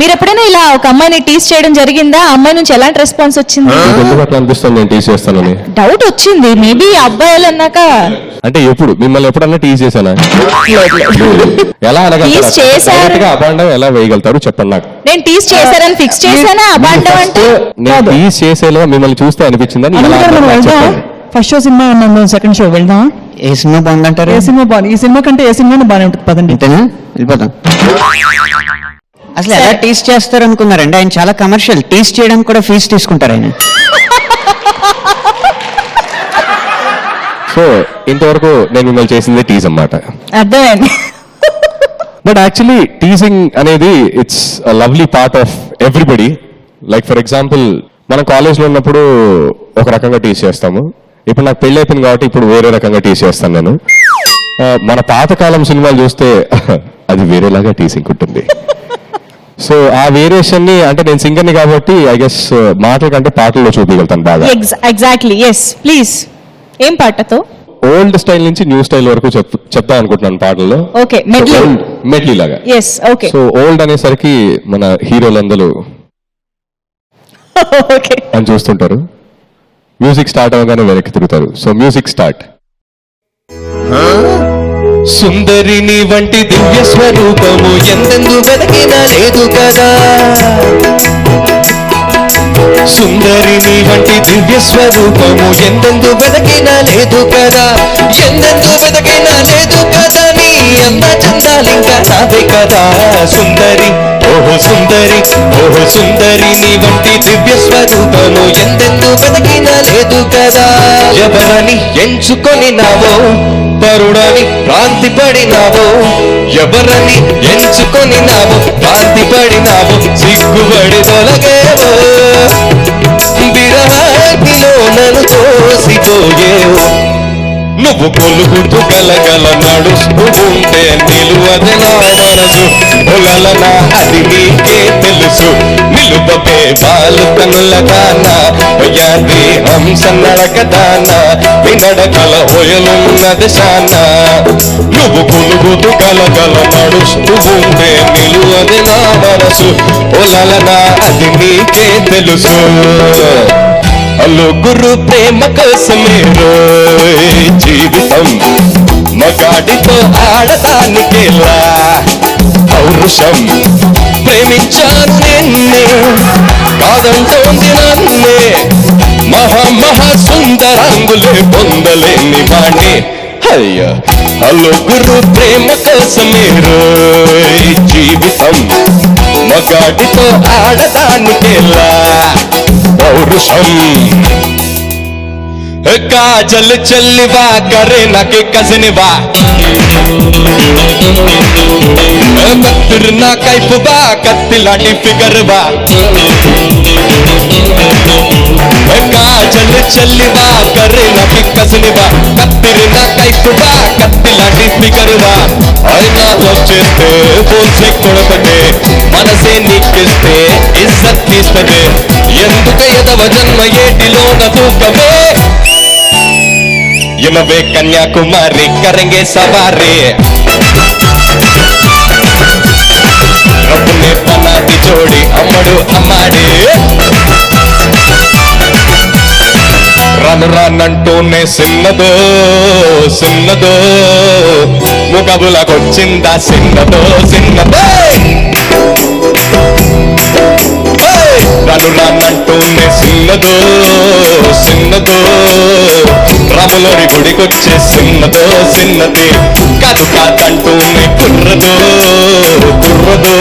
మీరు ఎప్పుడైనా ఇలా ఒక అమ్మాయిని టీస్ చేయడం జరిగిందా? అమ్మాయి నుంచి ఎలాంటి రెస్పాన్స్ వచ్చింది? అట్లా అనిపిస్తుంది నేను టీస్ చేస్తానని. డౌట్ వచ్చింది మేబీ అబ్బాయిలు అన్నాక. అంటే ఎప్పుడు మిమ్మల్ని ఎప్పుడన్నా టీస్ చేశానా? ఎలా అనగలుగుతారు? అబాండం ఎలా వేయగలుగుతారు చెప్పండి నాకు. నేను టీస్ చేశారని ఫిక్స్ చేశానా? అబాండం అంటే నేను టీస్ చేసేలో మిమ్మల్ని చూస్తే అనిపించిందని. ఫస్ట్ షో సినిమా ఉన్నాను, సెకండ్ షో వెళ్దాం. ఏ సినిమా బాగుందంటారు? ఏ సినిమా బాగుంది? ఈ సినిమా కంటే ఏ సినిమా బాగానే ఉంటుంది, పదండి. అంతేనా? వెళ్ళిపోతాం. అసలు ఎలా టీస్ చేస్తారు అనుకున్నారండి? ఆయన చాలా కమర్షియల్. టీస్ చేయడానికి కూడా ఫీజు తీసుకుంటారు ఆయన. సో ఇంతవరకు నేను మిమ్మల్ని చేసింది టీజ్ అన్నమాట. అర్థమైంది. బట్ యాక్చువల్లీ టీజింగ్ అనేది it's lovely part of everybody. Like for example మనం కాలేజ్లో ఉన్నప్పుడు ఒక రకంగా టీజ్ చేస్తాము. ఇప్పుడు నాకు పెళ్లి అయిపోయింది కాబట్టి ఇప్పుడు వేరే రకంగా టీజ్ చేస్తాను నేను. మన పాతకాలం సినిమాలు చూస్తే అది వేరేలాగా టీజింగ్ ఉంటుంది. సో ఆ వేరియేషన్ ని, అంటే నేను సింగర్ ని కాబట్టి ఐ గెస్ మాటల కంటే పాటల్లో చూపించగలుగుతాను బాగా. Exactly, yes please. ఏం పాటతో? ఓల్డ్ స్టైల్ నుంచి న్యూ స్టైల్ వరకు చెప్తాం అనుకుంటున్నాను పాటల్లో. ఓకే, మెడ్లీ లాగా. Yes, okay. సో ఓల్డ్ అనేసరికి మన హీరోలందరూ ఓకే అని చూస్తుంటారు. మ్యూజిక్ స్టార్ట్ అవగానే వెనక్కి తిరుగుతారు. So music start. సుందరిని వంటి దివ్య స్వరూపము ఎందెందు వెదకినా లేదు కదా. సుందరిని వంటి దివ్య స్వరూపము ఎందెందు వెదకినా లేదు కదా. ఎందెందు వెదకినా లేదు కదా. నీ అంద చందాలింకా నావే కదా. సుందరి ఓహో సుందరి, ఓహో సుందరి నీ వంటి దివ్య స్వరూపము ఎందెందు వెదకినా లేదు కదా. ఎవరని ఎంచుకొని నావో పరుడని ప్రాంతి పడినావో. ఎవరని ఎంచుకొని నావో ప్రాంతి పడినావో. సిగ్గుబడి తొలగేవో. విరహాగ్నిలో నన్ను తోసిపోయేవో. నువ్వు కొలుగుతూ గలగల నడుస్తూ ఉంటే నిలువది నా మనసు. ఒలలనా అది నీకే తెలుసు. నిలుపే బాలు కనుల దానా, ఒయ్యాది హంస నడకదానా. వినడకల ఒయలున్నది శానా. నువ్వు కొలుగుతూ గలగల నడుస్తూ ఉంటే నిలువది నా మనసు. ఒలలనా అది నీకే తెలుసు. అలుగురు ప్రేమ కోసమే జీవితం. మగాడితో ఆడదానికేలా పౌరుషం. ప్రేమించాను నిన్నే కాదంటోంది నన్నే. మహా సుందరాంగులే పొందలేని వాణ్ణి. అయ్యో అలుగురు ప్రేమ కోసమే జీవితం. మగాడితో ఆడదానికేలా పౌరుషం. కాజల్ చెల్లివా కరేనాకి కజినివా. కత్తిర్ నా కైపువా కత్తిలాంటి ఫిగర్వా. కాజల్ చెల్లివా కరేనాకి కజినివా. కత్తిర్ నా కైపువా కత్తిలాంటి ఫిగర్వా. అయినా లవ్ చేస్తే పోల్సే కొడకటే. మనసే నీకిస్తే ఇజ్జత్ తీస్తదే. ఎందుక ఎదవ జన్మ ఏటిలోన తూకమే. ఇనవే కన్యాకుమారి కరెంగే సవారీ. రబ్బునే పనాది జోడి అమ్మడు అమ్మాడి. రను రానంటూనే సిన్నదో సిన్నదో. ముఖబులకొచ్చిందా సిన్నదో సిన్నదో. రను రానంటూనే సిన్నదో సిన్నదో. రాములోని గుడికొచ్చే సిన్నదో సిన్నది. కాదు కాదంటూనే కుర్రదో కుర్రదో.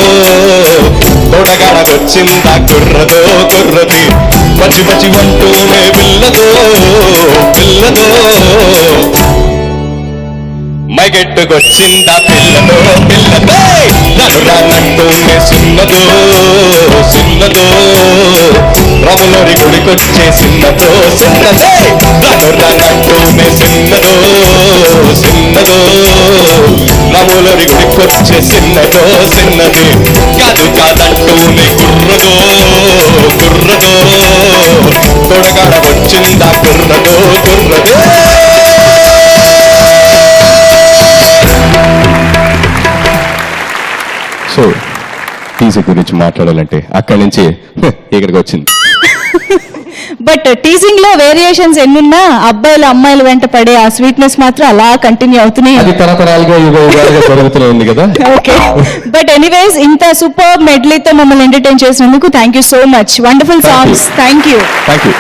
తొడగాడకొచ్చిందా కుర్రదో కుర్రది. పచ్చి పచ్చి అంటూనే పిల్లదో పిల్లదో. మైగెట్టుకొచ్చిందా పిల్లదో పిల్లదో. నన్ను రానంటూనే సిన్నదో సిన్నదో. రాములోని గుడికొచ్చే సిన్నదో సిన్నదే. నన్ను రానంటూనే సిన్నదో సిన్నదో. రాములోని గుడికొచ్చే సిన్నదో సిన్నది. కాదు కాదంటూనే కుర్రదో కుర్రదో. తొడగాడ వచ్చిందా కుర్రదో కుర్రదో. సో టీజింగ్ గురించి మాట్లాడాలంటే అక్కడి నుంచి ఇక్కడికి వచ్చింది. బట్ టీజింగ్ లో వేరియేషన్స్ ఎన్నున్నా అబ్బాయిలు అమ్మాయిలు వెంట పడే ఆ స్వీట్నెస్ మాత్రం అలా కంటిన్యూ అవుతూనే అది తరతరాలుగా యుగాలుగా జరుగుతూనే ఉంది కదా. ఓకే, బట్ ఎనీవేస్ ఇంత సూపర్ మెడ్లీతో మమ్మల్ని ఎంటర్టైన్ చేసినందుకు thank you so much. Wonderful songs. Thank you. Thank you.